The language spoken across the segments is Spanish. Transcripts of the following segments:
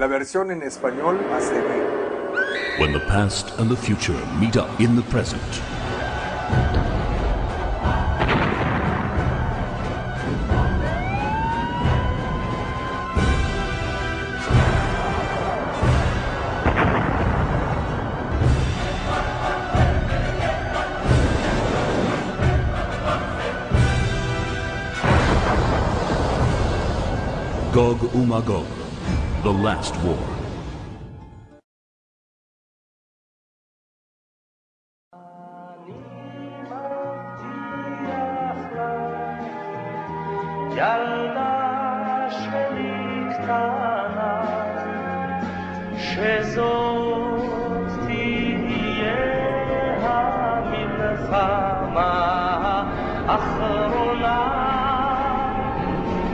La versión en español ACB. When the past and the future meet up in the present. Gog Umagog, The Last War. ילדה שלי קטנה, שזאת תהיה המלחמה האחרונה.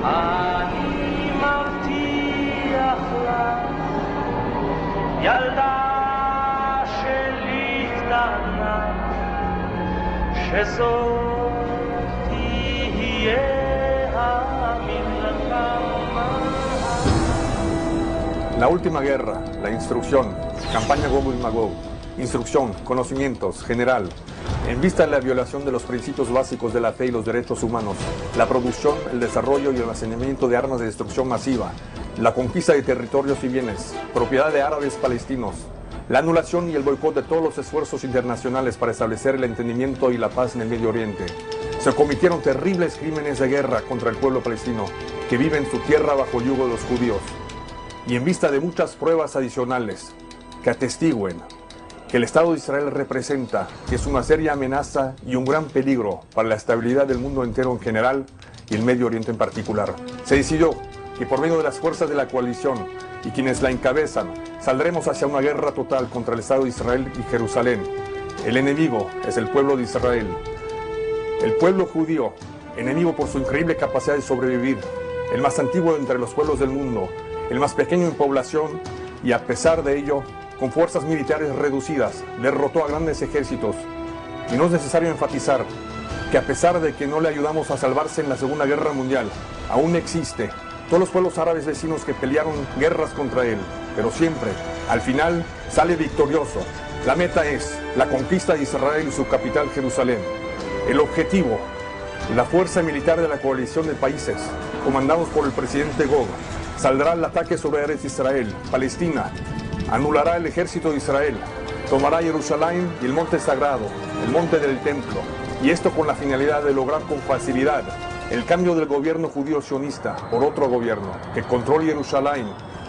אני מבטיח לך, ילדה שלי קטנה, שזאת תהיה La última guerra, la instrucción, campaña Gog y Magog, instrucción, conocimientos, general, en vista de la violación de los principios básicos de la fe y los derechos humanos, la producción, el desarrollo y el almacenamiento de armas de destrucción masiva, la conquista de territorios y bienes, propiedad de árabes palestinos, la anulación y el boicot de todos los esfuerzos internacionales para establecer el entendimiento y la paz en el Medio Oriente. Se cometieron terribles crímenes de guerra contra el pueblo palestino, que vive en su tierra bajo el yugo de los judíos. Y en vista de muchas pruebas adicionales que atestiguen que el Estado de Israel representa que es una seria amenaza y un gran peligro para la estabilidad del mundo entero en general y el Medio Oriente en particular, se decidió que por medio de las fuerzas de la coalición y quienes la encabezan, saldremos hacia una guerra total contra el Estado de Israel y Jerusalén. El enemigo es el pueblo de Israel. El pueblo judío, enemigo por su increíble capacidad de sobrevivir, el más antiguo entre los pueblos del mundo, el más pequeño en población, y a pesar de ello, con fuerzas militares reducidas, derrotó a grandes ejércitos. Y no es necesario enfatizar que a pesar de que no le ayudamos a salvarse en la Segunda Guerra Mundial, aún existe todos los pueblos árabes vecinos que pelearon guerras contra él, pero siempre, al final, sale victorioso. La meta es la conquista de Israel y su capital Jerusalén. El objetivo, la fuerza militar de la coalición de países, comandados por el presidente Gog, saldrá al ataque sobre Eretz Israel, Palestina, anulará el ejército de Israel, tomará Jerusalén y el monte sagrado, el monte del templo, y esto con la finalidad de lograr con facilidad el cambio del gobierno judío sionista por otro gobierno que controle Jerusalén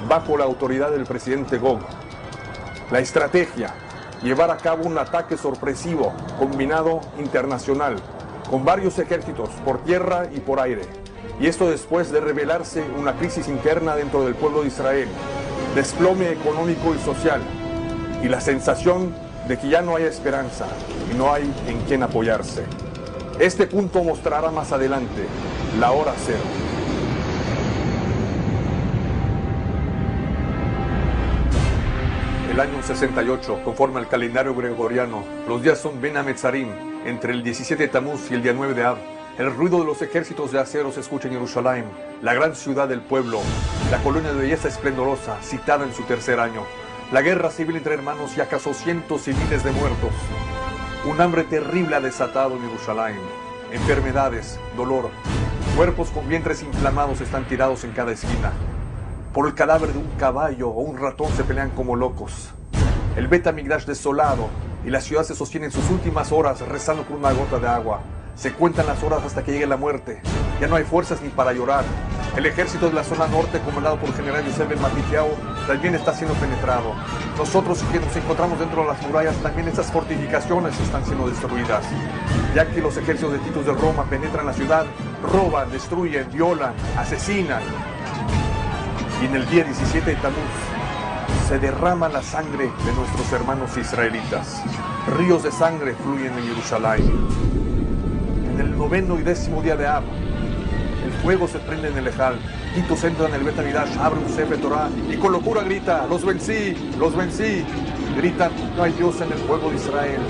bajo la autoridad del presidente Gog. La estrategia, llevar a cabo un ataque sorpresivo, combinado internacional, con varios ejércitos por tierra y por aire. Y esto después de revelarse una crisis interna dentro del pueblo de Israel, desplome económico y social, y la sensación de que ya no hay esperanza y no hay en quién apoyarse. Este punto mostrará más adelante la hora cero. El año 68, conforme al calendario gregoriano, los días son Ben Hametzarim, entre el 17 de Tamuz y el día 9 de Av. El ruido de los ejércitos de acero se escucha en Jerusalén, la gran ciudad del pueblo, la colonia de belleza esplendorosa, citada en su tercer año. La guerra civil entre hermanos ya causó cientos y miles de muertos. Un hambre terrible ha desatado en Jerusalén. Enfermedades, dolor, cuerpos con vientres inflamados están tirados en cada esquina. Por el cadáver de un caballo o un ratón se pelean como locos. El Bet Hamikdash desolado y la ciudad se sostiene en sus últimas horas rezando por una gota de agua. Se cuentan las horas hasta que llegue la muerte. Ya no hay fuerzas ni para llorar. El ejército de la zona norte, comandado por el general Yosef Ben Matityahu, también está siendo penetrado. Nosotros que nos encontramos dentro de las murallas, también estas fortificaciones están siendo destruidas. Ya que los ejércitos de Titus de Roma penetran la ciudad, roban, destruyen, violan, asesinan. Y en el día 17 de Tamuz se derrama la sangre de nuestros hermanos israelitas. Ríos de sangre fluyen en Jerusalén. En el 9º y 10º día de Av, el fuego se prende en el Ejal. Titus entra en el Bet Hamikdash, abre un Sefer Torah y con locura grita: ¡los vencí! ¡Los vencí! Gritan: no hay Dios en el pueblo de Israel.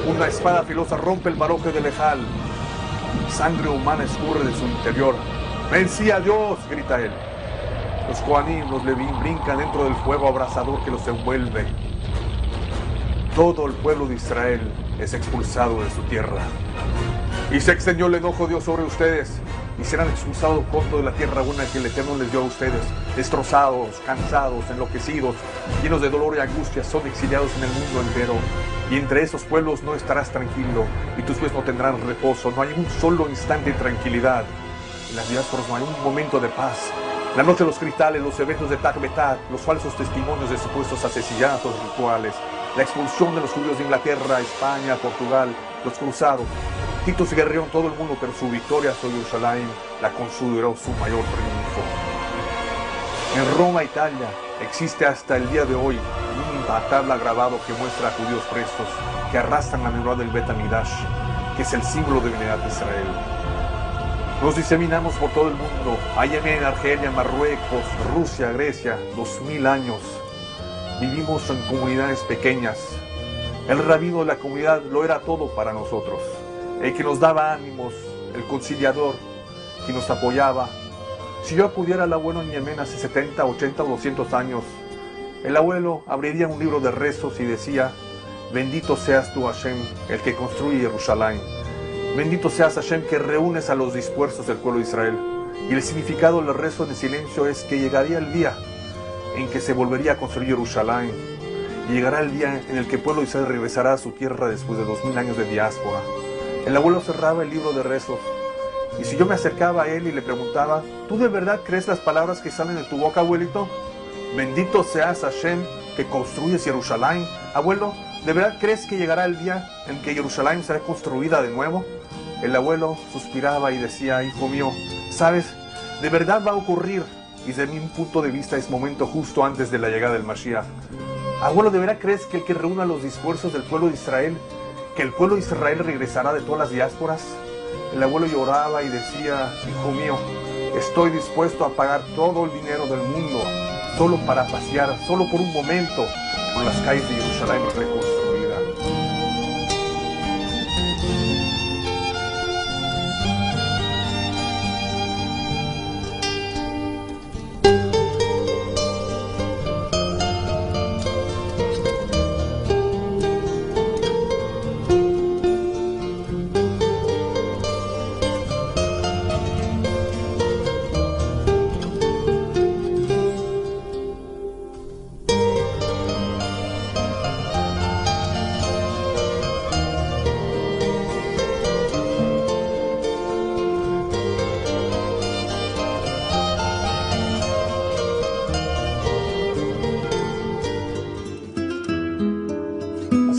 Una espada filosa rompe el baroje del Ejal. Sangre humana escurre de su interior. ¡Vencí a Dios!, grita él. Los Kohanim, los Levín, brincan dentro del fuego abrasador que los envuelve. Todo el pueblo de Israel es expulsado de su tierra. Y se extendió el enojo de Dios sobre ustedes, y serán expulsados pronto de la tierra buena que el Eterno les dio a ustedes. Destrozados, cansados, enloquecidos, llenos de dolor y angustia, son exiliados en el mundo entero. Y entre esos pueblos no estarás tranquilo, y tus pies no tendrán reposo. No hay un solo instante de tranquilidad. En las diásporas no hay un momento de paz. La noche de los cristales, los eventos de Tag Betag, los falsos testimonios de supuestos asesinatos rituales, la expulsión de los judíos de Inglaterra, España, Portugal, los cruzados. Tito se guerreó en todo el mundo, pero su victoria sobre Jerusalén la consideró su mayor triunfo. En Roma, Italia, existe hasta el día de hoy un tabla grabado que muestra a judíos presos que arrastran la menorá del Bet Amidash, que es el símbolo de unidad de Israel. Nos diseminamos por todo el mundo, hay en Argelia, Marruecos, Rusia, Grecia, 2000 años. Vivimos en comunidades pequeñas. El rabino de la comunidad lo era todo para nosotros. El que nos daba ánimos, el conciliador, que nos apoyaba. Si yo acudiera al abuelo en Yemen hace 70, 80 o 200 años, el abuelo abriría un libro de rezos y decía: bendito seas tú, Hashem, el que construye Jerusalén. Bendito seas, Hashem, que reúnes a los dispersos del pueblo de Israel. Y el significado del rezo en el silencio es que llegaría el día en que se volvería a construir Jerusalén. Y llegará el día en el que el pueblo de Israel regresará a su tierra después de 2000 años de diáspora. El abuelo cerraba el libro de rezos. Y si yo me acercaba a él y le preguntaba: ¿tú de verdad crees las palabras que salen de tu boca, abuelito? Bendito seas, Hashem, que construyes Jerusalén. Abuelo, ¿de verdad crees que llegará el día en que Jerusalén será construida de nuevo? El abuelo suspiraba y decía: hijo mío, ¿sabes? De verdad va a ocurrir. Y desde mi punto de vista es momento justo antes de la llegada del Mashiach. Abuelo, ¿de verdad crees que el que reúna a los dispersos del pueblo de Israel, que el pueblo de Israel regresará de todas las diásporas? El abuelo lloraba y decía: hijo mío, estoy dispuesto a pagar todo el dinero del mundo, solo para pasear, solo por un momento, por las calles de Jerusalén reconstruida.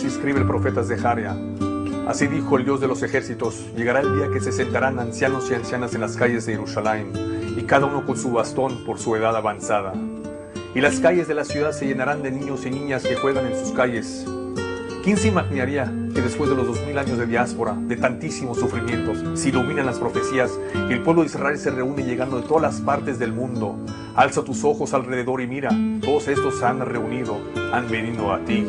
Escribe el profeta Zeharia: así dijo el Dios de los ejércitos, llegará el día que se sentarán ancianos y ancianas en las calles de Jerusalén, y cada uno con su bastón por su edad avanzada. Y las calles de la ciudad se llenarán de niños y niñas que juegan en sus calles. ¿Quién se imaginaría que después de los 2000 años de diáspora, de tantísimos sufrimientos, se iluminan las profecías y el pueblo de Israel se reúne llegando de todas las partes del mundo? Alza tus ojos alrededor y mira, todos estos se han reunido, han venido a ti.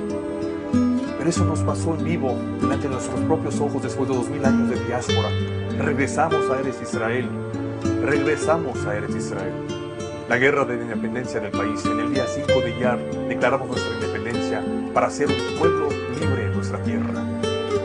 Pero eso nos pasó en vivo, delante de nuestros propios ojos después de 2000 años de diáspora. Regresamos a Eretz Israel. Regresamos a Eretz Israel. La guerra de la independencia del país. En el día 5 de Iyar declaramos nuestra independencia para ser un pueblo libre en nuestra tierra.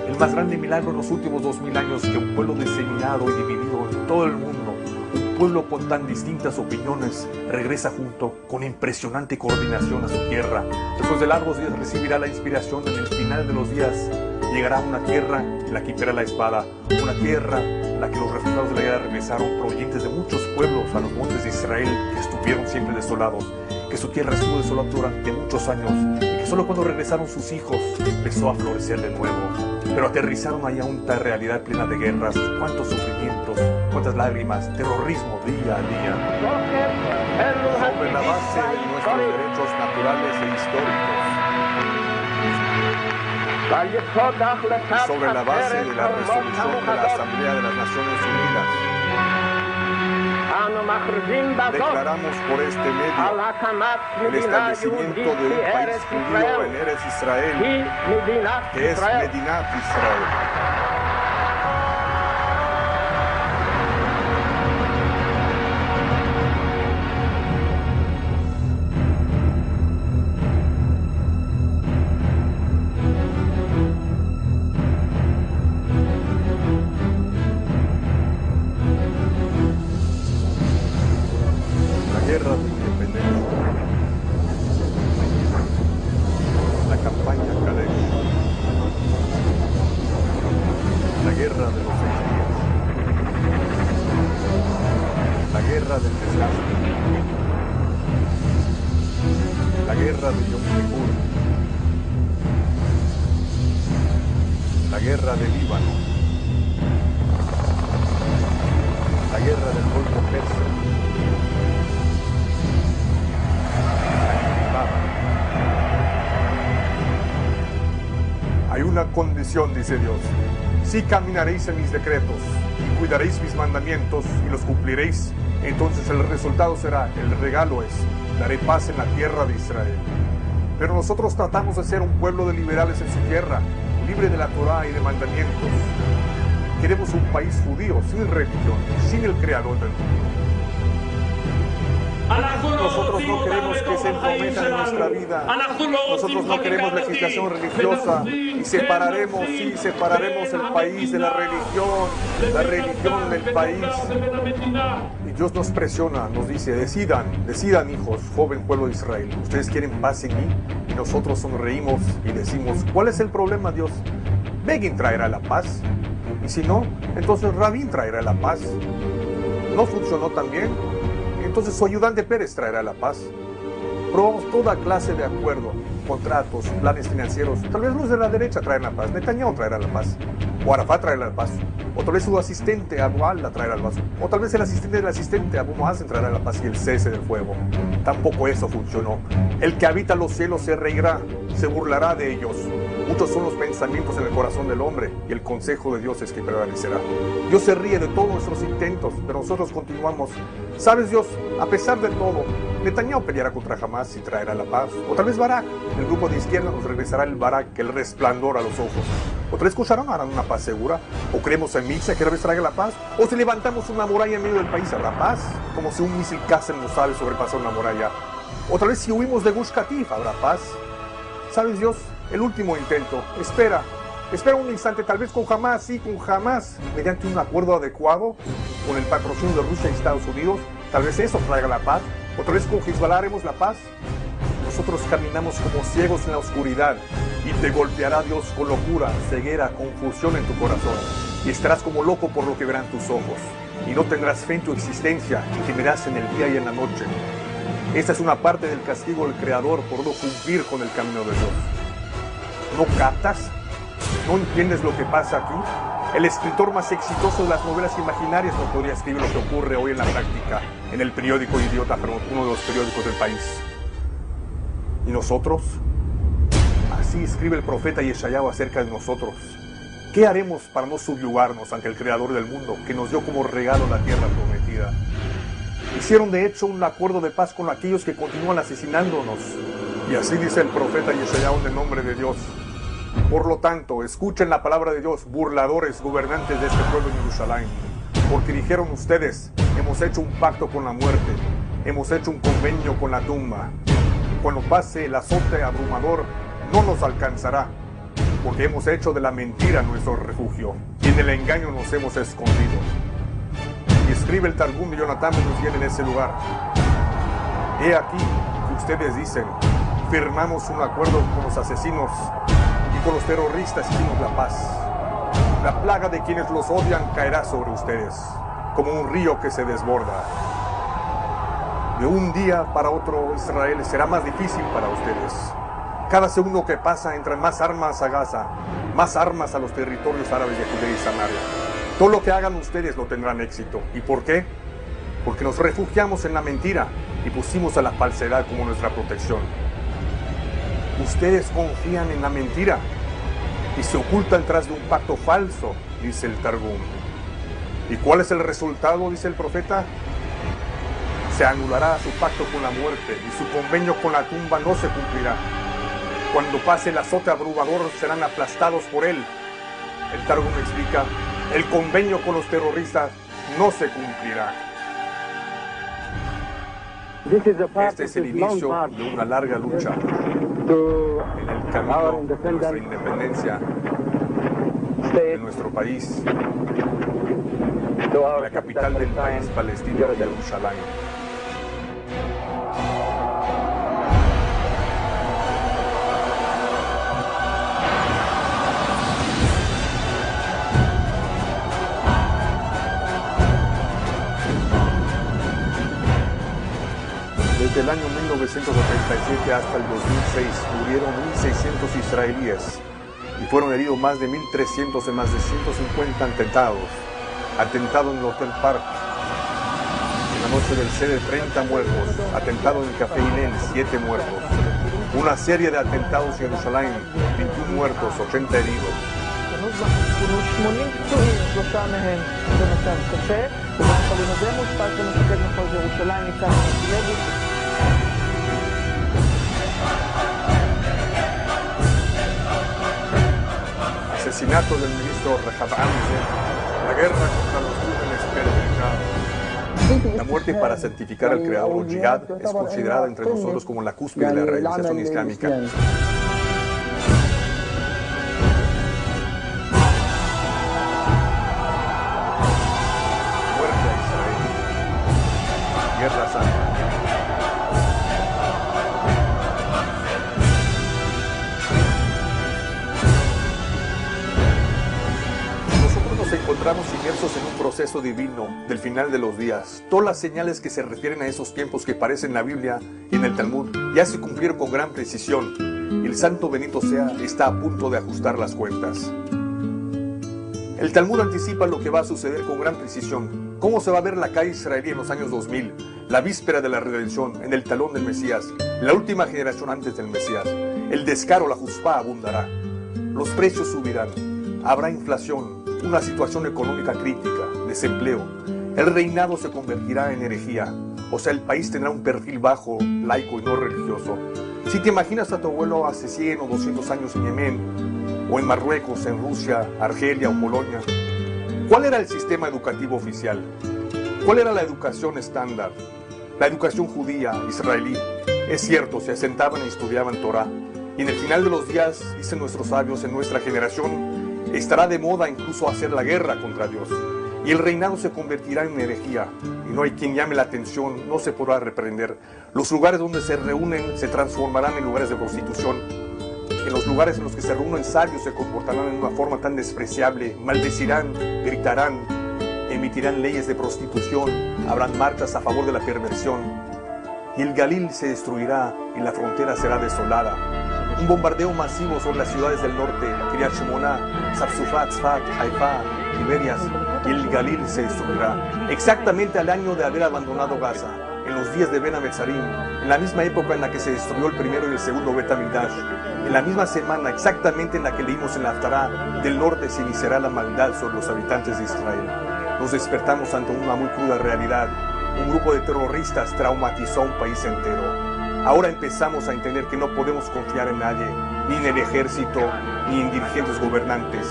El más grande milagro en los últimos 2000 años que un pueblo diseminado y dividido en todo el mundo, un pueblo con tan distintas opiniones, regresa junto con impresionante coordinación a su tierra. Después de largos días recibirá la inspiración. En el final de los días llegará una tierra en la que imperará la espada, una tierra en la que los refugiados de la guerra regresaron provenientes de muchos pueblos a los montes de Israel, que estuvieron siempre desolados, que su tierra estuvo desolada durante muchos años y que solo cuando regresaron sus hijos empezó a florecer de nuevo. Pero aterrizaron allá una realidad plena de guerras, cuántos sufrimientos, cuántas lágrimas, terrorismo día a día. Sobre la base de nuestros derechos naturales e históricos, y sobre la base de la resolución de la Asamblea de las Naciones Unidas, declaramos por este medio el establecimiento de un país judío en Eretz Israel, que es Medinat Israel. guerra de independencia, la campaña académica, la guerra de los 6 días, la guerra del desastre, la guerra de Yom Kippur, la guerra del Líbano, la guerra del Golfo Persa, la Intifada. Hay una condición, dice Dios: si caminaréis en mis decretos y cuidaréis mis mandamientos y los cumpliréis, entonces el resultado será, el regalo es, daré paz en la tierra de Israel. Pero nosotros tratamos de ser un pueblo de liberales en su tierra, libre de la Torá y de mandamientos. Queremos un país judío, sin religión, sin el creador del mundo. Nosotros no queremos que se entrometa en nuestra vida. Nosotros no queremos legislación religiosa. Y separaremos el país de la religión del país. Y Dios nos presiona, nos dice: decidan hijos, joven pueblo de Israel. Ustedes quieren paz en mí. Y nosotros sonreímos y decimos: ¿cuál es el problema, Dios? Begin traerá la paz. Y si no, entonces Rabín traerá la paz. ¿No funcionó tan bien? Entonces su ayudante Pérez traerá la paz. Probamos toda clase de acuerdos, contratos, planes financieros. Tal vez los de la derecha traerán la paz, Netanyahu traerá la paz, o Arafat traerá la paz, o tal vez su asistente Abu Al la traerá la paz, o tal vez el asistente del asistente Abu Mazen traerá la paz y el cese del fuego. Tampoco eso funcionó. El que habita los cielos se reirá, se burlará de ellos. Muchos son los pensamientos en el corazón del hombre, y el consejo de Dios es que prevalecerá. Dios se ríe de todos nuestros intentos, pero nosotros continuamos. ¿Sabes, Dios? A pesar de todo, Netanyahu peleará contra Hamas y traerá la paz. O tal vez Barak, el grupo de izquierda, nos regresará el Barak, el resplandor a los ojos. O tal vez Kusharán harán una paz segura. O creemos en Mitzah, que tal vez traiga la paz. O si levantamos una muralla en medio del país, ¿habrá paz? Como si un misil Kassem no sabe sobrepasar una muralla. O tal vez si huimos de Gush Katif, ¿habrá paz? ¿Sabes, Dios? El último intento. Espera un instante, tal vez con Hamas, sí, con Hamas, mediante un acuerdo adecuado, con el patrocinio de Rusia y Estados Unidos, tal vez eso traiga la paz. O tal vez con Hezbollah haremos la paz. Nosotros caminamos como ciegos en la oscuridad, y te golpeará Dios con locura, ceguera, confusión en tu corazón, y estarás como loco por lo que verán tus ojos, y no tendrás fe en tu existencia, y temerás en el día y en la noche. Esta es una parte del castigo del Creador por no cumplir con el camino de Dios. ¿No captas? ¿No entiendes lo que pasa aquí? El escritor más exitoso de las novelas imaginarias no podría escribir lo que ocurre hoy en la práctica, en el periódico Idiota, pero uno de los periódicos del país. ¿Y nosotros? Así escribe el profeta Yeshayahu acerca de nosotros. ¿Qué haremos para no subyugarnos ante el Creador del mundo, que nos dio como regalo la tierra prometida? Hicieron de hecho un acuerdo de paz con aquellos que continúan asesinándonos. Y así dice el profeta Yeshayahu en el nombre de Dios: por lo tanto, escuchen la palabra de Dios, burladores, gobernantes de este pueblo en Jerusalén, porque dijeron ustedes: hemos hecho un pacto con la muerte, hemos hecho un convenio con la tumba. Cuando pase el azote abrumador, no nos alcanzará, porque hemos hecho de la mentira nuestro refugio, y en el engaño nos hemos escondido. Y escribe el Targum de Jonatán Benuzziel en ese lugar: he aquí que ustedes dicen: firmamos un acuerdo con los asesinos y con los terroristas hicimos la paz. La plaga de quienes los odian caerá sobre ustedes, como un río que se desborda. De un día para otro, Israel será más difícil para ustedes. Cada segundo que pasa entran más armas a Gaza, más armas a los territorios árabes de Judea y Samaria. Todo lo que hagan ustedes no tendrán éxito. ¿Y por qué? Porque nos refugiamos en la mentira y pusimos a la falsedad como nuestra protección. Ustedes confían en la mentira y se ocultan tras de un pacto falso, dice el Targum. ¿Y cuál es el resultado?, dice el profeta. Se anulará su pacto con la muerte y su convenio con la tumba no se cumplirá. Cuando pase el azote abrumador serán aplastados por él. El Targum explica: el convenio con los terroristas no se cumplirá. Este es el inicio de una larga lucha en el camino de nuestra independencia, de nuestro país, la capital del país palestino, Jerusalén. Desde el año 1987 hasta el 2006 murieron 1.600 israelíes y fueron heridos más de 1.300 en más de 150 atentados. Atentado en el Hotel Park, en la noche del Seder, 30 muertos. Atentado en el Café Hillel, 7 muertos. Una serie de atentados en Jerusalén, 21 muertos, 80 heridos. כונו 80 פצועים, 3 מהם במצב קשה, ובית החולים הזה מושפש במפקד מחוז ירושלים ניצב לוי. Asesinato del ministro Rehab Amzel, la guerra contra los crímenes perpetrados. La muerte para santificar al creador Jihad es considerada entre nosotros como la cúspide de la realización islámica. Guerra Santa. Nosotros nos encontramos inmersos en un proceso divino del final de los días. Todas las señales que se refieren a esos tiempos que aparecen en la Biblia y en el Talmud ya se cumplieron con gran precisión. Y el santo bendito sea está a punto de ajustar las cuentas. El Talmud anticipa lo que va a suceder con gran precisión. Cómo se va a ver la calle israelí en los años 2000, la víspera de la redención, en el talón del Mesías, la última generación antes del Mesías. El descaro, la juspá abundará. Los precios subirán. Habrá inflación, una situación económica crítica, desempleo. El reinado se convertirá en herejía. O sea, el país tendrá un perfil bajo, laico y no religioso. Si te imaginas a tu abuelo hace 100 o 200 años en Yemen, o en Marruecos, en Rusia, Argelia o Polonia, ¿cuál era el sistema educativo oficial? ¿Cuál era la educación estándar? La educación judía, israelí. Es cierto, se asentaban y estudiaban Torah. Y en el final de los días, dicen nuestros sabios, en nuestra generación, estará de moda incluso hacer la guerra contra Dios. Y el reinado se convertirá en herejía. Y no hay quien llame la atención, no se podrá reprender. Los lugares donde se reúnen se transformarán en lugares de prostitución. En los lugares en los que se reúnen sabios se comportarán en una forma tan despreciable, maldecirán, gritarán, emitirán leyes de prostitución, habrán marchas a favor de la perversión. Y el Galil se destruirá y la frontera será desolada. Un bombardeo masivo sobre las ciudades del norte, Kiryat Shmona, Safsufat, Tzfat, Haifa, Tiberias, y el Galil se destruirá. Exactamente al año de haber abandonado Gaza, en los días de Ben Ametzarim, en la misma época en la que se destruyó el primero y el segundo Bet Hamikdash, en la misma semana exactamente en la que leímos en la Haftará, del norte se iniciará la maldad sobre los habitantes de Israel. Nos despertamos ante una muy cruda realidad. Un grupo de terroristas traumatizó a un país entero. Ahora empezamos a entender que no podemos confiar en nadie, ni en el ejército, ni en dirigentes gobernantes,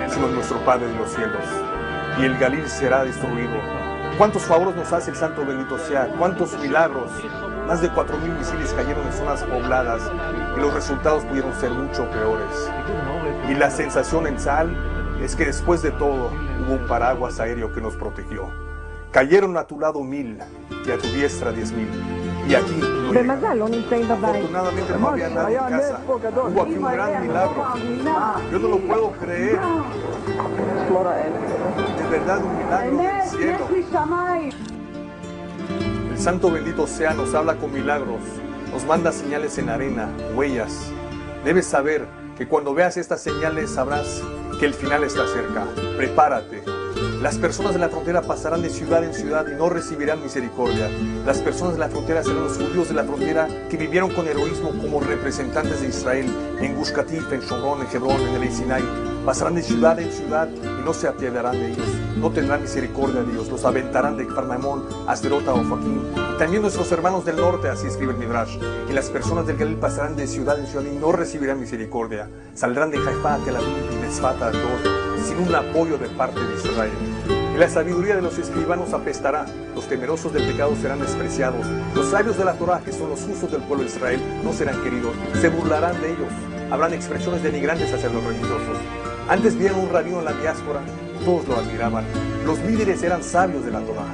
sino en nuestro Padre de los cielos. Y el Galil será destruido. ¿Cuántos favores nos hace el santo bendito sea? ¿Cuántos milagros? Más de 4.000 misiles cayeron en zonas pobladas y los resultados pudieron ser mucho peores. Y la sensación en Sal es que después de todo hubo un paraguas aéreo que nos protegió. Cayeron a tu lado 1.000 y a tu diestra 10.000. Y aquí no llegaron. Afortunadamente no había nadie en casa. Hubo aquí un gran milagro. Yo no lo puedo creer. De verdad, un milagro del cielo. El santo bendito sea nos habla con milagros, nos manda señales en arena, huellas. Debes saber que cuando veas estas señales sabrás que el final está cerca. Prepárate. Las personas de la frontera pasarán de ciudad en ciudad y no recibirán misericordia. Las personas de la frontera serán los judíos de la frontera que vivieron con heroísmo como representantes de Israel en Gush Katif, en Shomrón, en Hebrón, en el Sinai. Pasarán de ciudad en ciudad y no se apiadarán de ellos. No tendrán misericordia de ellos. Los aventarán de Farmamón, Asderota o Joaquín. Y también nuestros hermanos del norte, así escribe el Midrash. Y las personas del Galil pasarán de ciudad en ciudad y no recibirán misericordia. Saldrán de Haifa, Tel Aviv y de Tzfat a Asdod, sin un apoyo de parte de Israel. Y la sabiduría de los escribanos apestará, los temerosos del pecado serán despreciados, los sabios de la Torah, que son los justos del pueblo de Israel, no serán queridos, se burlarán de ellos, habrán expresiones denigrantes hacia los religiosos. Antes vieron un rabino en la diáspora, todos lo admiraban, los líderes eran sabios de la Torah,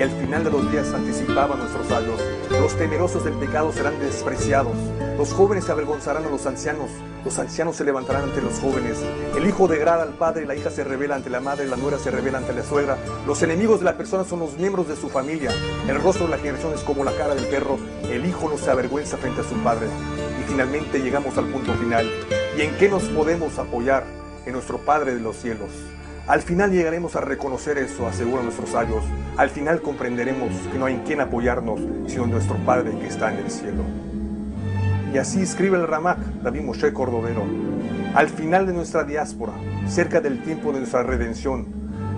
y al final de los días anticipaban nuestros sabios. Los temerosos del pecado serán despreciados, los jóvenes se avergonzarán a los ancianos se levantarán ante los jóvenes. El hijo degrada al padre, la hija se revela ante la madre, la nuera se revela ante la suegra. Los enemigos de la persona son los miembros de su familia. El rostro de la generación es como la cara del perro. El hijo no se avergüenza frente a su padre. Y finalmente llegamos al punto final. ¿Y en qué nos podemos apoyar? En nuestro Padre de los cielos. Al final llegaremos a reconocer eso, aseguran nuestros sabios. Al final comprenderemos que no hay en quién apoyarnos, sino en nuestro Padre que está en el cielo. Y así escribe el Ramak, Rabbi Moshe Cordovero. Al final de nuestra diáspora, cerca del tiempo de nuestra redención,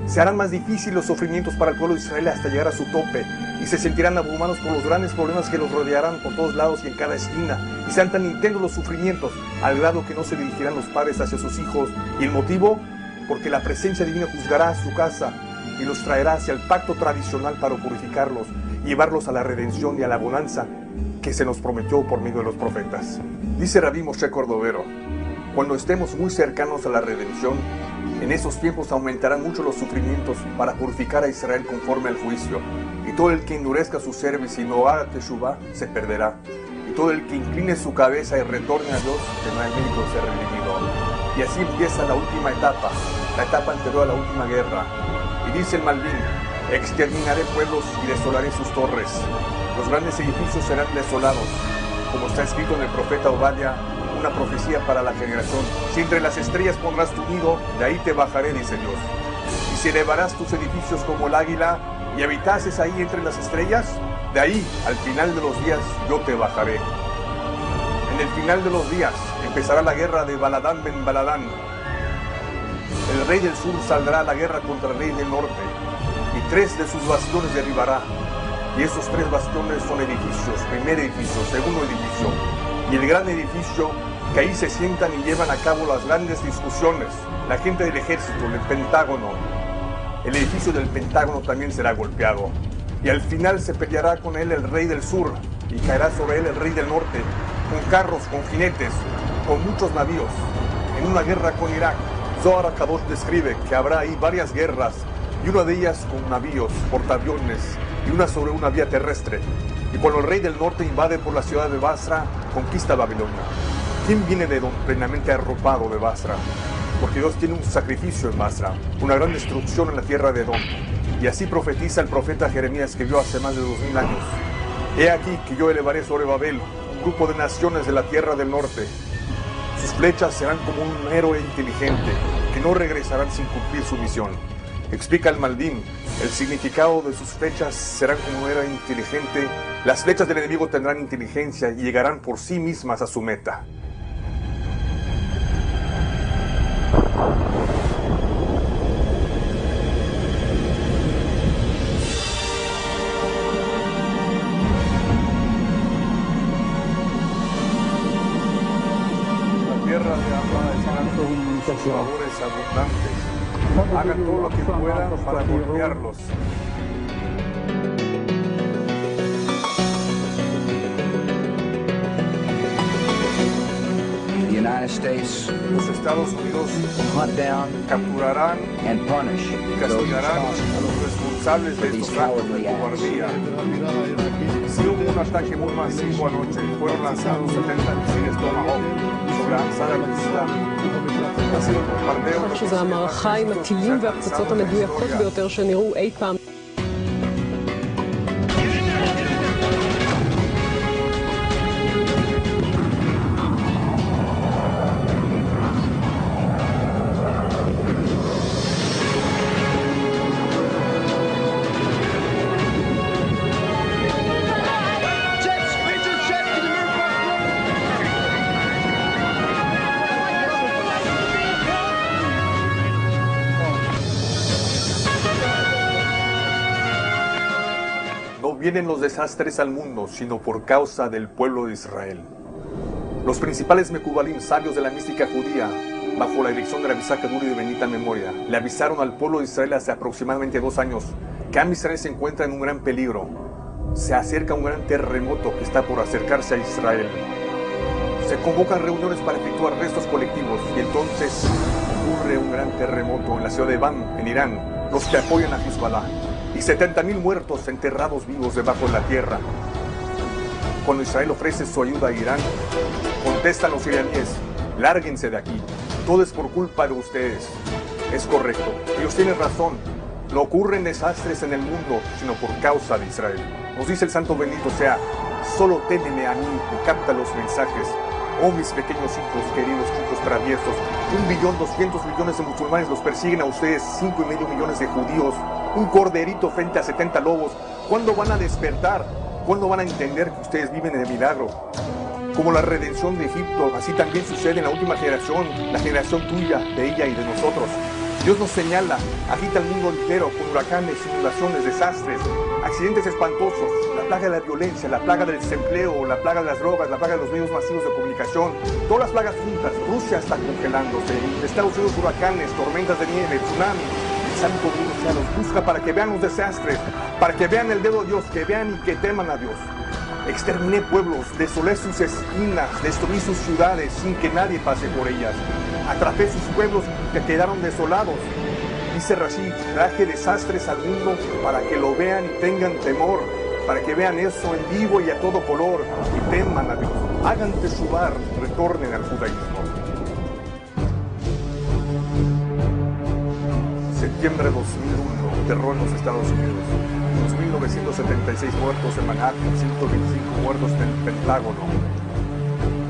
se harán más difíciles los sufrimientos para el pueblo de Israel hasta llegar a su tope, y se sentirán abrumados por los grandes problemas que los rodearán por todos lados y en cada esquina, y serán tan intensos los sufrimientos, al grado que no se dirigirán los padres hacia sus hijos. ¿Y el motivo? Porque la presencia divina juzgará a su casa y los traerá hacia el pacto tradicional para purificarlos, y llevarlos a la redención y a la bonanza que se nos prometió por medio de los profetas. Dice Rabbi Moshe Cordovero, cuando estemos muy cercanos a la redención, en esos tiempos aumentarán mucho los sufrimientos para purificar a Israel conforme al juicio, y todo el que endurezca su cerviz y no haga teshuvá se perderá, y todo el que incline su cabeza y retorne a Dios tendrá el mérito de ser redimido. Y así empieza la última etapa, la etapa anterior a la última guerra. Y dice el Malvin, exterminaré pueblos y desolaré sus torres. Los grandes edificios serán desolados, como está escrito en el profeta Obadiah, una profecía para la generación. Si entre las estrellas pondrás tu nido, de ahí te bajaré, dice Dios. Y si elevarás tus edificios como el águila, y habitases ahí entre las estrellas, de ahí, al final de los días, yo te bajaré. En el final de los días, empezará la guerra de Baladán ben Baladán. El rey del sur saldrá a la guerra contra el rey del norte, y 3 de sus bastiones derribará. Y esos 3 bastiones son edificios, primer edificio, segundo edificio, y el gran edificio que ahí se sientan y llevan a cabo las grandes discusiones, la gente del ejército, el Pentágono. El edificio del Pentágono también será golpeado, y al final se peleará con él el rey del sur, y caerá sobre él el rey del norte, con carros, con jinetes, con muchos navíos, en una guerra con Irak. Zohar HaKadosh describe que habrá ahí varias guerras, y una de ellas con navíos, portaaviones, y una sobre una vía terrestre. Y cuando el rey del norte invade por la ciudad de Basra, conquista Babilonia. ¿Quién viene de Edom plenamente arropado de Basra? Porque Dios tiene un sacrificio en Basra, una gran destrucción en la tierra de Edom. Y así profetiza el profeta Jeremías, que vio hace más de 2000 años. He aquí que yo elevaré sobre Babel un grupo de naciones de la tierra del norte. Sus flechas serán como un héroe inteligente, que no regresarán sin cumplir su misión. Explica el Malvin, el significado de sus flechas serán como un héroe inteligente. Las flechas del enemigo tendrán inteligencia y llegarán por sí mismas a su meta. La tierra de Abba serán sus favores abundantes. Hagan todo lo que puedan para golpearlos. The United States Los Estados Unidos hunt down capturarán and punish y those castigarán a responsible los responsables de estos actos de cobardía. Si hubo un ataque muy masivo anoche, fueron lanzados 70 misiles Tomahawk sobre Ansar al-Islam. Ha sido un bombardeo שזו המערכה עם הטילים והפצצות המדויקות ביותר שנראו אי פעם. vienen los desastres al mundo, sino por causa del pueblo de Israel. Los principales Mekubalim, sabios de la mística judía, bajo la dirección de Rabbi Isaac Kaduri de bendita memoria, le avisaron al pueblo de Israel hace aproximadamente 2 años que Am Israel se encuentra en un gran peligro. Se acerca un gran terremoto que está por acercarse a Israel. Se convocan reuniones para efectuar restos colectivos y entonces ocurre un gran terremoto en la ciudad de Van, en Irán, los que apoyan a Hezbollah. Y 70,000 muertos enterrados vivos debajo de la tierra. Cuando Israel ofrece su ayuda a Irán, contestan los iraníes: lárguense de aquí, todo es por culpa de ustedes. Es correcto, ellos tienen razón. No ocurren desastres en el mundo, sino por causa de Israel. Nos dice el santo bendito sea: solo témeme a mí y capta los mensajes. Oh, mis pequeños hijos, queridos chicos traviesos, 1.200.000.000 de musulmanes los persiguen a ustedes, 5,5 millones de judíos, un corderito frente a 70 lobos. ¿Cuándo van a despertar? ¿Cuándo van a entender que ustedes viven en el milagro? Como la redención de Egipto, así también sucede en la última generación, la generación tuya, de ella y de nosotros. Dios nos señala, agita el mundo entero con huracanes, inundaciones, desastres, accidentes espantosos, la plaga de la violencia, la plaga del desempleo, la plaga de las drogas, la plaga de los medios masivos de comunicación, todas las plagas juntas. Rusia está congelándose, Estados Unidos huracanes, tormentas de nieve, tsunami. El Santo Dios los busca para que vean los desastres, para que vean el dedo de Dios, que vean y que teman a Dios. Exterminé pueblos, desolé sus esquinas, destruí sus ciudades sin que nadie pase por ellas. Atrapé sus pueblos que quedaron desolados. Dice Rashid: traje desastres al mundo para que lo vean y tengan temor, para que vean eso en vivo y a todo color y teman a Dios. Hagan teshuvar, retornen al judaísmo. Septiembre 2001, terror en los Estados Unidos. 2.976 muertos en Manhattan, 125 muertos en el Pentágono.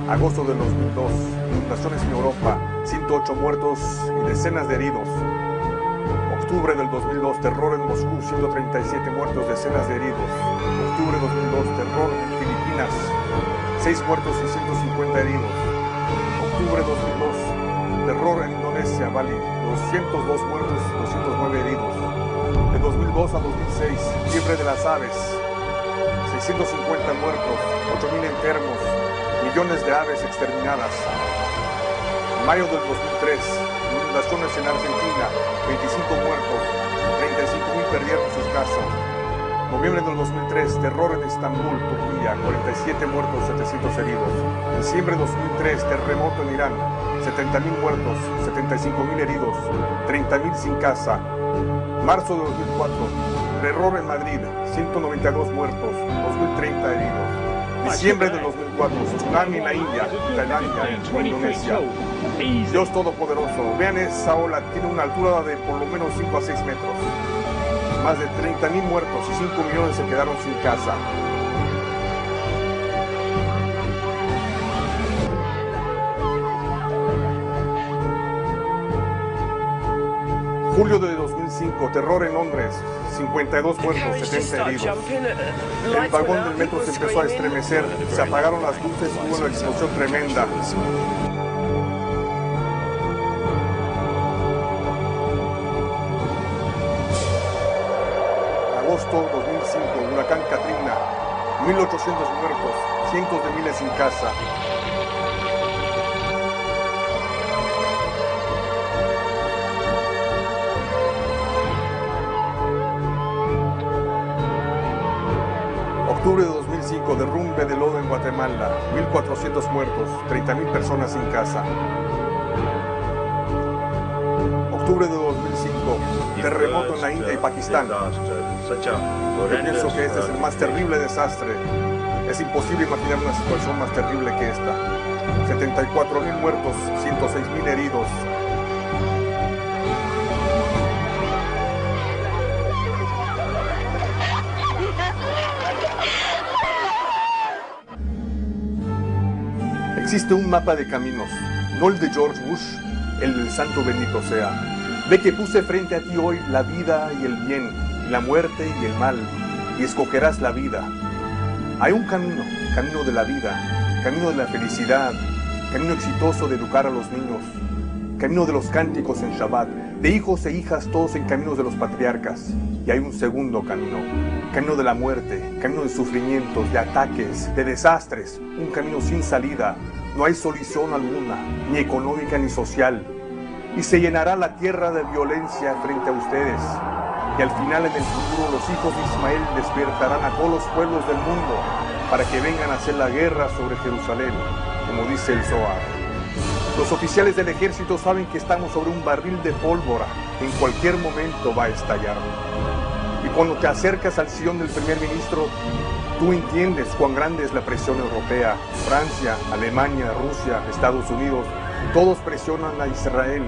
Agosto del 2002, inundaciones en Europa, 108 muertos y decenas de heridos. Octubre del 2002, terror en Moscú, 137 muertos, decenas de heridos. Octubre 2002, terror en Filipinas, 6 muertos y 150 heridos. Octubre 2002, terror en Indonesia, Bali, 202 muertos, 209 heridos. De 2002 a 2006, fiebre de las aves, 650 muertos, 8,000 enfermos, millones de aves exterminadas. Mayo del 2003, inundaciones en Argentina, 25 muertos, 35,000 perdieron sus casas. Noviembre del 2003, terror en Estambul, Turquía, 47 muertos, 700 heridos. Diciembre de 2003, terremoto en Irán, 70,000 muertos, 75,000 heridos, 30,000 sin casa. Marzo de 2004, terror en Madrid, 192 muertos, 2.030 heridos. Diciembre de 2004, tsunami en la India, Tailandia, en Indonesia. Dios Todopoderoso, vean esa ola, tiene una altura de por lo menos 5 a 6 metros. Más de 30,000 muertos y 5 millones se quedaron sin casa. Julio de 2005, terror en Londres, 52 muertos, 70 heridos. El vagón del metro se empezó a estremecer, se apagaron las luces y hubo una explosión tremenda. Agosto 2005, huracán Katrina, 1.800 muertos, cientos de miles sin casa. Octubre de 2005, derrumbe de lodo en Guatemala, 1.400 muertos, 30,000 personas sin casa. Octubre de 2005, terremoto en la India y Pakistán. Yo pienso que este es el más terrible desastre. Es imposible imaginar una situación más terrible que esta. 74,000 muertos, 106,000 heridos. Existe un mapa de caminos, no el de George Bush, el del santo bendito sea. Ve que puse frente a ti hoy la vida y el bien, la muerte y el mal, y escogerás la vida. Hay un camino, camino de la vida, camino de la felicidad, camino exitoso de educar a los niños, camino de los cánticos en Shabbat, de hijos e hijas todos en caminos de los patriarcas. Y hay un segundo camino, camino de la muerte, camino de sufrimientos, de ataques, de desastres, un camino sin salida. No hay solución alguna, ni económica ni social. Y se llenará la tierra de violencia frente a ustedes. Y al final, en el futuro, los hijos de Ismael despertarán a todos los pueblos del mundo para que vengan a hacer la guerra sobre Jerusalén, como dice el Zohar. Los oficiales del ejército saben que estamos sobre un barril de pólvora que en cualquier momento va a estar. Y cuando te acercas al sillón del primer ministro, tú entiendes cuán grande es la presión europea. Francia, Alemania, Rusia, Estados Unidos, todos presionan a Israel.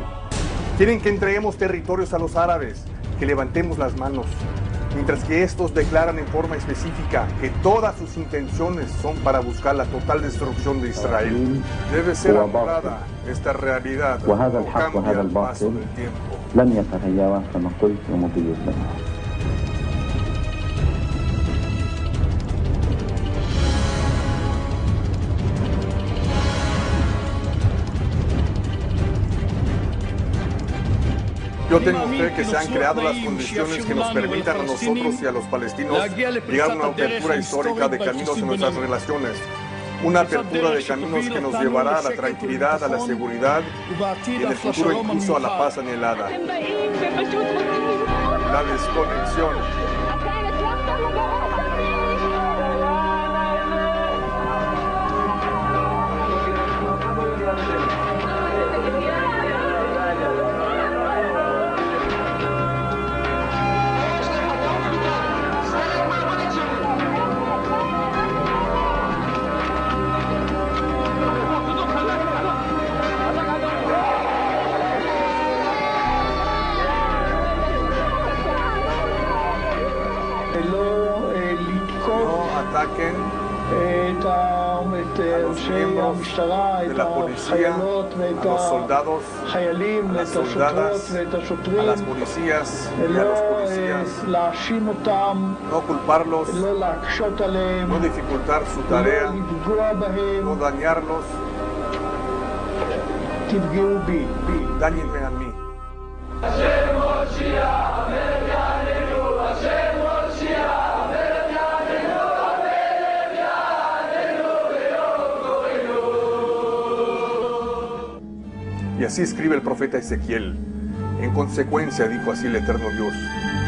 Quieren que entreguemos territorios a los árabes, que levantemos las manos, mientras que estos declaran en forma específica que todas sus intenciones son para buscar la total destrucción de Israel. Debe ser anulada esta realidad o cambia al paso del tiempo. لن يتغير كما قلت ومضي لنا. Yo tengo fe que se han creado las condiciones que nos permitan a nosotros y a los palestinos llegar a una apertura histórica de caminos en nuestras relaciones. Una apertura de caminos que nos llevará a la tranquilidad, a la seguridad y en el futuro incluso a la paz anhelada. La desconexión. Ataquen a los miembros de la policía, a los soldados, a las soldadas, a las policías y a los policías. No culparlos, no dificultar su tarea, no dañarlos. Dáñenme a mí. Y así escribe el profeta Ezequiel. En consecuencia, dijo así el eterno Dios,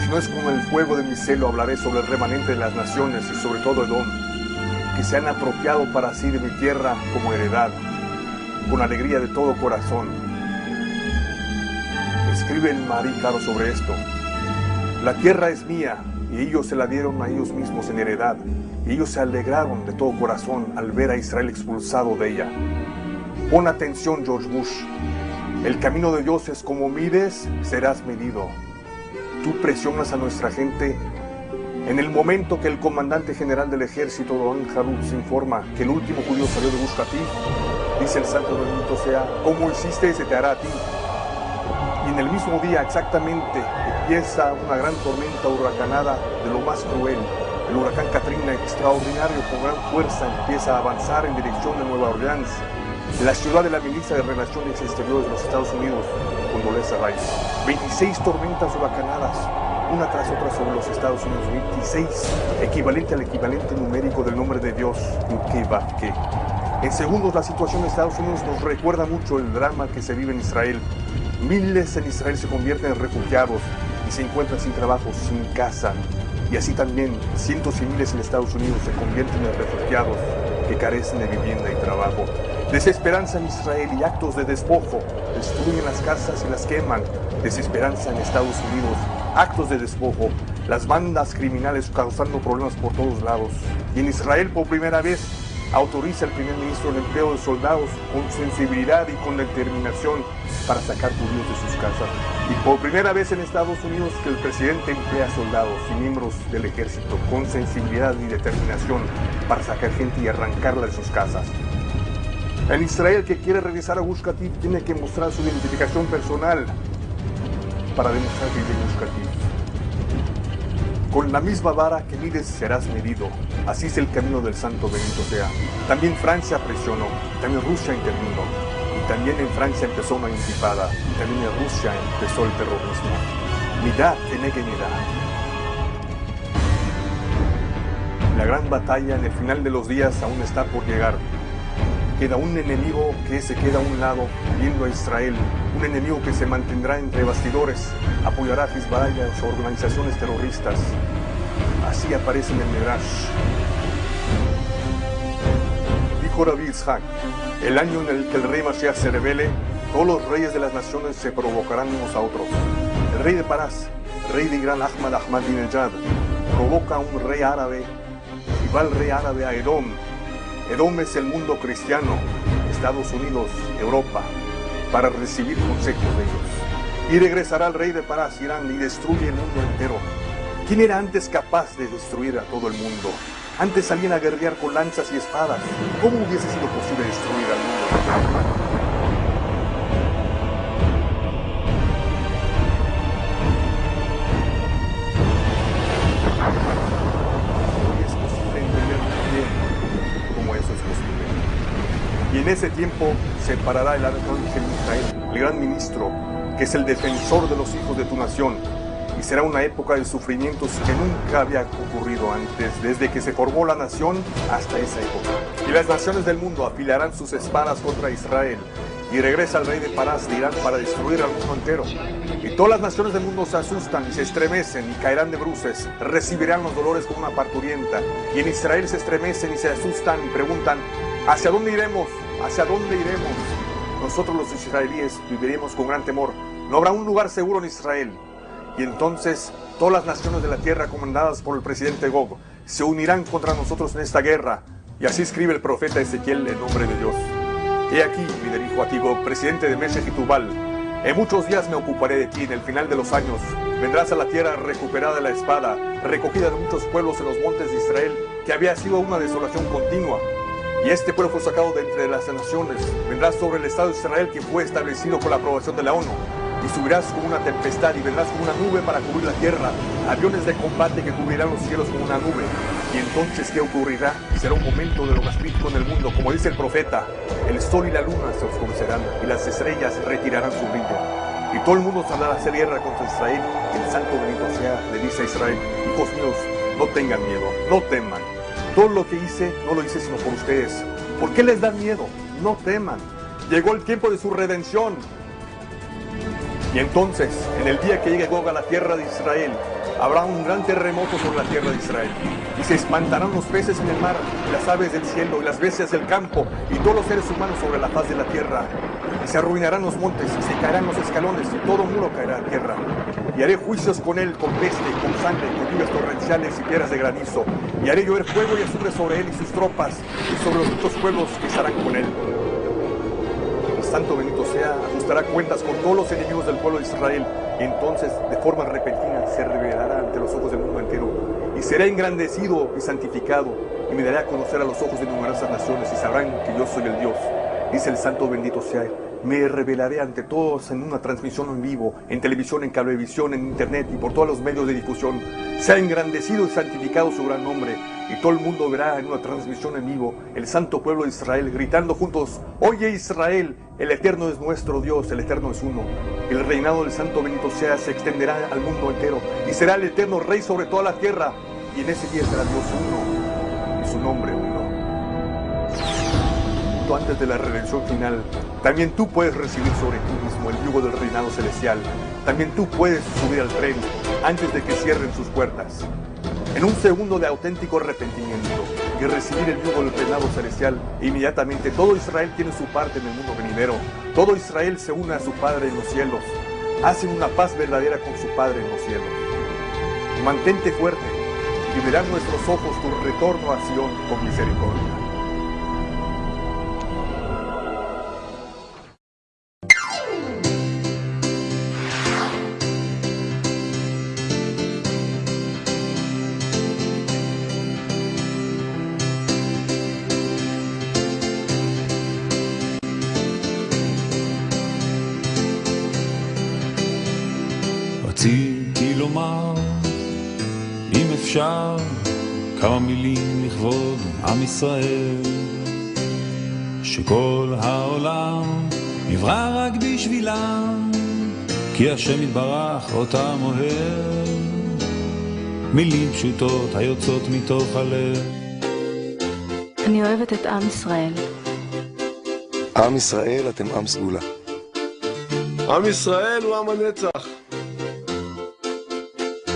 si no es con el fuego de mi celo hablaré sobre el remanente de las naciones y sobre todo Edom, que se han apropiado para sí de mi tierra como heredad, con alegría de todo corazón. Escribe el Marí Caro sobre esto. La tierra es mía, y ellos se la dieron a ellos mismos en heredad, y ellos se alegraron de todo corazón al ver a Israel expulsado de ella. Pon atención, George Bush. El camino de Dios es como mides, serás medido. Tú presionas a nuestra gente. En el momento que el comandante general del ejército, Don Harutz, informa que el último judío salió de Gush Katif, dice el santo bendito sea, como hiciste, se te hará a ti. Y en el mismo día exactamente empieza una gran tormenta huracanada de lo más cruel. El huracán Katrina, extraordinario, con gran fuerza, empieza a avanzar en dirección de Nueva Orleans, la ciudad de la milicia de Relaciones Exteriores de los Estados Unidos, Condoleezza Rice. 26 tormentas huracanadas, una tras otra sobre los Estados Unidos. 26, equivalente al equivalente numérico del nombre de Dios, Yud-Kei-Vav-Kei. En segundos, la situación de Estados Unidos nos recuerda mucho el drama que se vive en Israel. Miles en Israel se convierten en refugiados y se encuentran sin trabajo, sin casa. Y así también cientos y miles en Estados Unidos se convierten en refugiados que carecen de vivienda y trabajo. Desesperanza en Israel y actos de despojo, destruyen las casas y las queman. Desesperanza en Estados Unidos, actos de despojo, las bandas criminales causando problemas por todos lados. Y en Israel, por primera vez, autoriza el primer ministro el empleo de soldados con sensibilidad y con determinación para sacar judíos de sus casas. Y por primera vez en Estados Unidos que el presidente emplea soldados y miembros del ejército con sensibilidad y determinación para sacar gente y arrancarla de sus casas. En Israel, que quiere regresar a Gush Katif tiene que mostrar su identificación personal para demostrar que vive en Gush Katif. Con la misma vara que mides serás medido. Así es el camino del santo bendito sea. También Francia presionó, también Rusia intervino. Y también en Francia empezó una intifada. Y también en Rusia empezó el terrorismo. Midá keneged midá. La gran batalla en el final de los días aún está por llegar. Queda un enemigo que se queda a un lado, viendo a Israel, un enemigo que se mantendrá entre bastidores, apoyará a Hezbollah y a sus organizaciones terroristas. Así aparece en el Midrash. Dijo Rabbi Yitzhak, el año en el que el rey Mashiach se revele, todos los reyes de las naciones se provocarán unos a otros. El rey de Parás rey de Irán Ahmadinejad, provoca a un rey árabe y va el rey árabe a Edom. Edom es el mundo cristiano, Estados Unidos, Europa, para recibir consejos de ellos. Y regresará el rey de Parás, Irán, y destruye el mundo entero. ¿Quién era antes capaz de destruir a todo el mundo? Antes salían a guerrear con lanzas y espadas. ¿Cómo hubiese sido posible destruir al mundo? Y en ese tiempo se parará el arcángel Mijael, el gran ministro, que es el defensor de los hijos de tu nación. Y será una época de sufrimientos que nunca había ocurrido antes, desde que se formó la nación hasta esa época. Y las naciones del mundo afilarán sus espadas contra Israel. Y regresa el rey de Parás de Irán para destruir al mundo entero. Y todas las naciones del mundo se asustan y se estremecen y caerán de bruces. Recibirán los dolores como una parturienta. Y en Israel se estremecen y se asustan y preguntan: ¿hacia dónde iremos? ¿Hacia dónde iremos? Nosotros los israelíes viviremos con gran temor. No habrá un lugar seguro en Israel. Y entonces todas las naciones de la tierra, comandadas por el presidente Gog, se unirán contra nosotros en esta guerra. Y así escribe el profeta Ezequiel en nombre de Dios. He aquí, me dirijo a ti, Gog, presidente de Meshech y Tubal. En muchos días me ocuparé de ti. En el final de los años vendrás a la tierra recuperada de la espada, recogida de muchos pueblos en los montes de Israel, que había sido una desolación continua. Y este pueblo fue sacado de entre las naciones. Vendrás sobre el Estado de Israel, que fue establecido con la aprobación de la ONU. Y subirás como una tempestad y vendrás como una nube para cubrir la tierra. Aviones de combate que cubrirán los cielos como una nube. Y entonces, ¿qué ocurrirá? Será un momento de lo más crítico en el mundo. Como dice el profeta, el sol y la luna se oscurecerán y las estrellas retirarán su brillo. Y todo el mundo saldrá a hacer guerra contra Israel. El santo bendito sea, le dice a Israel: hijos míos, no tengan miedo, no teman. Todo lo que hice, no lo hice sino por ustedes. ¿Por qué les da miedo? No teman. Llegó el tiempo de su redención. Y entonces, en el día que llegue Gog a la tierra de Israel, habrá un gran terremoto sobre la tierra de Israel. Y se espantarán los peces en el mar, y las aves del cielo, y las bestias del campo, y todos los seres humanos sobre la faz de la tierra. Y se arruinarán los montes, y se caerán los escalones, y todo muro caerá a tierra. Y haré juicios con él, con peste, con sangre, con lluvias torrenciales y piedras de granizo. Y haré llover fuego y azufre sobre él y sus tropas, y sobre los otros pueblos que estarán con él. El santo bendito sea, ajustará cuentas con todos los enemigos del pueblo de Israel. Y entonces, de forma repentina, se revelará ante los ojos del mundo entero. Y será engrandecido y santificado, y me daré a conocer a los ojos de numerosas naciones, y sabrán que yo soy el Dios. Dice el santo bendito sea: me revelaré ante todos en una transmisión en vivo, en televisión, en cablevisión, en internet y por todos los medios de difusión. Sea engrandecido y santificado su gran nombre, y todo el mundo verá en una transmisión en vivo el santo pueblo de Israel gritando juntos: oye Israel, el Eterno es nuestro Dios, el Eterno es uno. El reinado del santo bendito sea se extenderá al mundo entero, y será el Eterno Rey sobre toda la tierra, y en ese día será Dios uno, y su nombre uno. Antes de la redención final, también tú puedes recibir sobre ti mismo el yugo del reinado celestial. También tú puedes subir al tren antes de que cierren sus puertas, en un segundo de auténtico arrepentimiento, y recibir el yugo del reinado celestial. E inmediatamente todo Israel tiene su parte en el mundo venidero. Todo Israel se une a su Padre en los cielos. Hacen una paz verdadera con su Padre en los cielos. Mantente fuerte, y verán nuestros ojos tu retorno a Sion con misericordia. רציתי לומר, אם אפשר, כמה מילים לכבוד עם ישראל, שכל העולם נברא רק בשבילם, כי השם יתברך אותם אוהב, מילים פשוטות היוצאות מתוך הלב. אני אוהבת את עם ישראל. עם ישראל, אתם עם סגולה. עם ישראל הוא עם הנצח.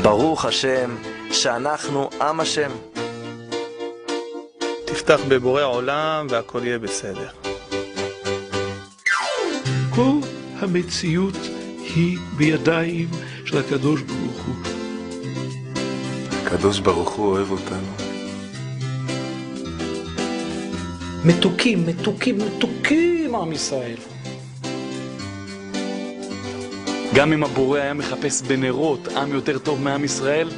ברוך השם שאנחנו עם השם. תפתח בבורא עולם והכל יהיה בסדר. כל המציאות היא בידיים של הקדוש ברוך הוא. הקדוש ברוך הוא אוהב אותנו. מתוקים, מתוקים, מתוקים, עם ישראל. גם אם הבורא היה מחפש בנרות עם יותר טוב מעם ישראל,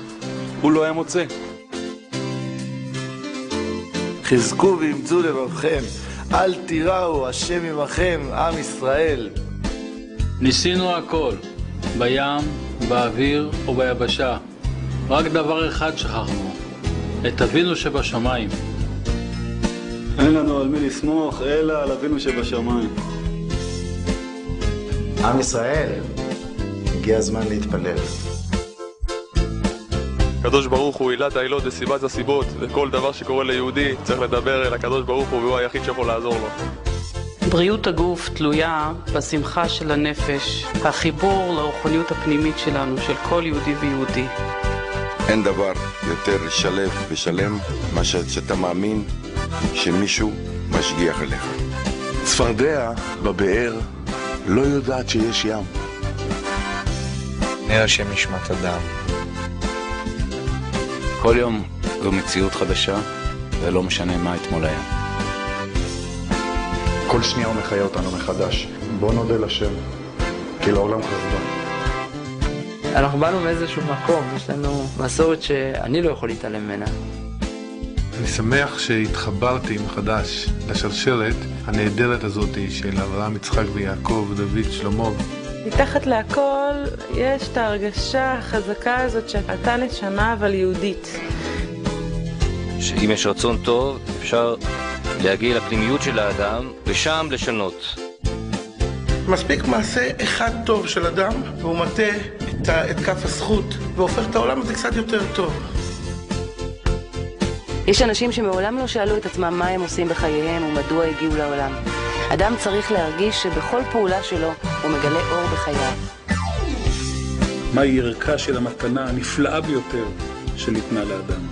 הוא לא היה מוצא. חזקו ואמצו לבבכם, אל תיראו, השם עמכם, עם ישראל. ניסינו הכל, בים, באוויר וביבשה. רק דבר אחד שכחנו, את אבינו שבשמיים. אין לנו על מי לסמוך, אלא על אבינו שבשמיים. עם ישראל, הגיע הזמן להתפלל. הקדוש ברוך הוא עילת העילות וסיבת הסיבות, וכל דבר שקורה ליהודי צריך לדבר אל הקדוש ברוך הוא, והוא היחיד שיכול לעזור לו. בריאות הגוף תלויה בשמחה של הנפש, החיבור לרוחניות הפנימית שלנו, של כל יהודי ויהודי. אין דבר יותר שלב ושלם מה שאתה מאמין שמישהו משגיח עליך. צפרדע בבאר לא יודעת שיש ים. נר השם נשמת אדם. כל יום זו מציאות חדשה, ולא משנה מה אתמול היה. כל שנייה הוא מחיה אותנו מחדש. בוא נודה לשם, כי לעולם חסדה. אנחנו באנו מאיזשהו מקום, יש לנו מסורת שאני לא יכול להתעלם ממנה. אני שמח שהתחברתי מחדש לשרשרת הנהדרת הזאת של אברהם, יצחק ויעקב, דוד, שלמה. מתחת להכל יש את ההרגשה החזקה הזאת שאתה נשמה אבל יהודית. שאם יש רצון טוב אפשר להגיע לפנימיות של האדם ושם לשנות. מספיק מעשה אחד טוב של אדם והוא מטה את כף הזכות והופך את העולם הזה קצת יותר טוב. יש אנשים שמעולם לא שאלו את עצמם מה הם עושים בחייהם ומדוע הגיעו לעולם. אדם צריך להרגיש שבכל פעולה שלו הוא מגלה אור בחייו. מהי ערכה של המתנה הנפלאה ביותר שניתנה לאדם?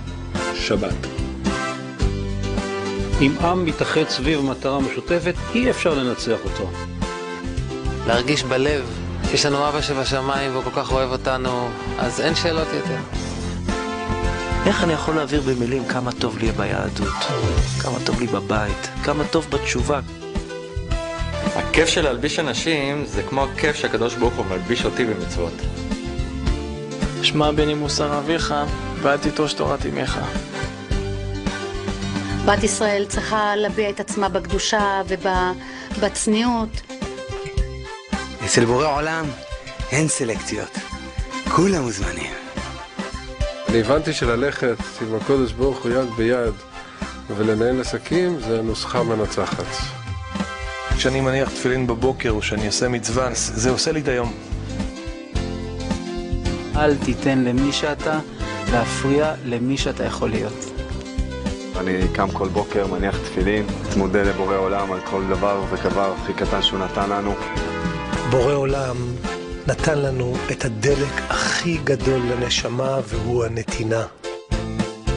שבת. אם עם מתאחד סביב מטרה משותפת, אי אפשר לנצח אותו. להרגיש בלב שיש לנו אבא שבשמיים והוא כל כך אוהב אותנו, אז אין שאלות יותר. איך אני יכול להעביר במילים כמה טוב לי ביהדות, כמה טוב לי בבית, כמה טוב בתשובה? הכיף של להלביש אנשים זה כמו הכיף שהקדוש ברוך הוא מלביש אותי במצוות. שמע בני מוסר אביך ואל תיטוש תורת אמך. בת ישראל צריכה להביע את עצמה בקדושה ובצניעות. אצל בורא עולם אין סלקציות, כולם מוזמנים. אני הבנתי שללכת עם הקודש ברוך הוא יד ביד ולנהל עסקים זה הנוסחה מנצחת. כשאני מניח תפילין בבוקר או שאני עושה מצווה, זה עושה לי את היום. אל תיתן למי שאתה להפריע למי שאתה יכול להיות. אני קם כל בוקר, מניח תפילין, מודה לבורא עולם על כל דבר ודבר הכי קטן שהוא נתן לנו. בורא עולם נתן לנו את הדלק הכי גדול לנשמה והוא הנתינה.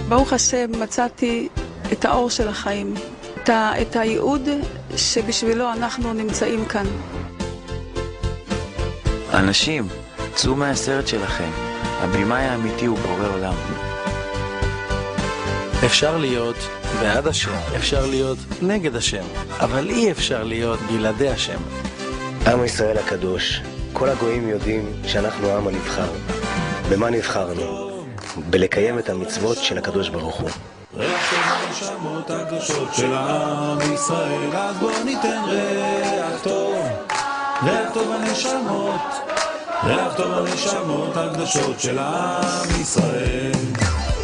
ברוך השם מצאתי את האור של החיים, את הייעוד שבשבילו אנחנו נמצאים כאן. אנשים, צאו מהסרט שלכם, הבמאי האמיתי הוא בורא עולם. אפשר להיות בעד השם, אפשר להיות נגד השם, אבל אי אפשר להיות בלעדי השם. עם ישראל הקדוש, כל הגויים יודעים שאנחנו העם הנבחר. במה נבחרנו? בלקיים את המצוות של הקדוש ברוך הוא. ריח טוב הנשמות הקדושות של עם ישראל, אז בוא ניתן ריח טוב, ריח טוב הנשמות, ריח טוב הנשמות הקדושות של עם ישראל.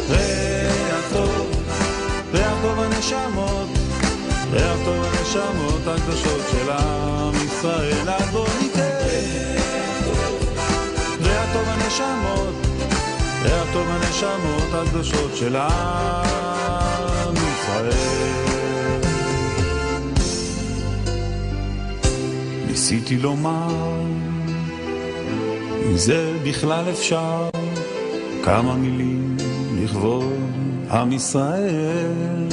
ריח טוב הנשמות, ריח טוב הנשמות הקדושות של עם ישראל, אז בוא ניתן ריח טוב הנשמות, ריח טוב הנשמות הקדושות של עם ישראל. ניסיתי לומר אם זה בכלל אפשר כמה מילים לכבוד עם ישראל,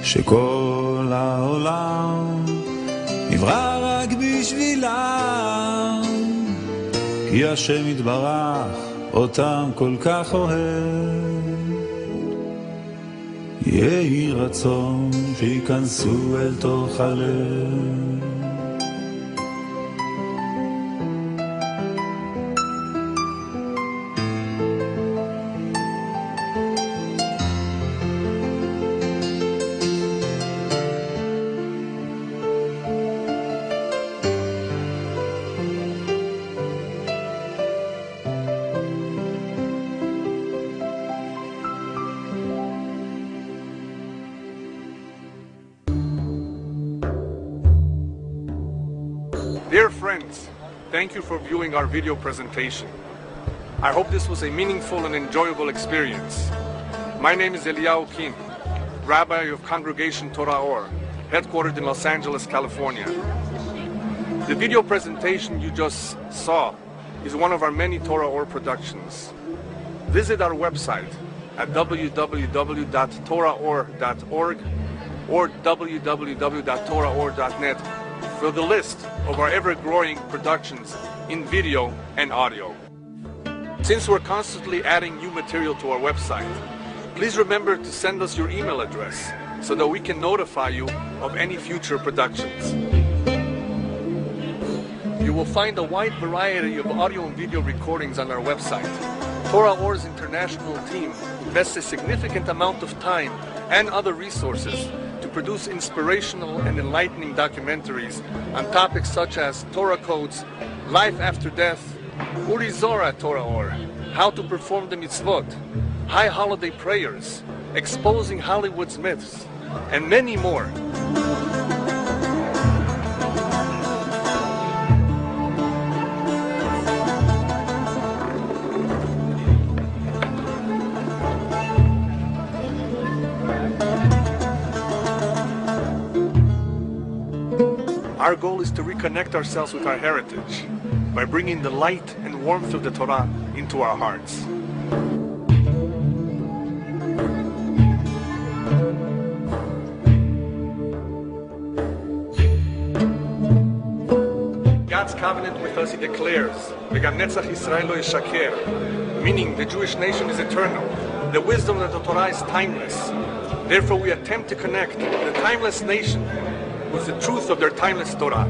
שכל העולם נברא רק בשבילם, כי השם יתברך אותם כל כך אוהב. יהי רצון שיכנסו אל תוך הלב. Dear friends, thank you for viewing our video presentation. I hope this was a meaningful and enjoyable experience. My name is Eliyahu Kin, Rabbi of Congregation Torah Or, headquartered in Los Angeles, California. The video presentation you just saw is one of our many Torah Or productions. Visit our website at www.toraor.org or www.toraor.net for the list of our ever-growing productions in video and audio. Since we're constantly adding new material to our website, please remember to send us your email address so that we can notify you of any future productions. You will find a wide variety of audio and video recordings on our website. Torah Or's international team invests a significant amount of time and other resources to produce inspirational and enlightening documentaries on topics such as Torah codes, life after death, Uri Zohar at Torah Or, how to perform the mitzvot, high holiday prayers, exposing Hollywood's myths, and many more. Our goal is to reconnect ourselves with our heritage by bringing the light and warmth of the Torah into our hearts. God's covenant with us, he declares, "V'gam netzach Yisrael lo yishaker," meaning the Jewish nation is eternal. The wisdom of the Torah is timeless. Therefore, we attempt to connect the timeless nation with the truth of their timeless Torah.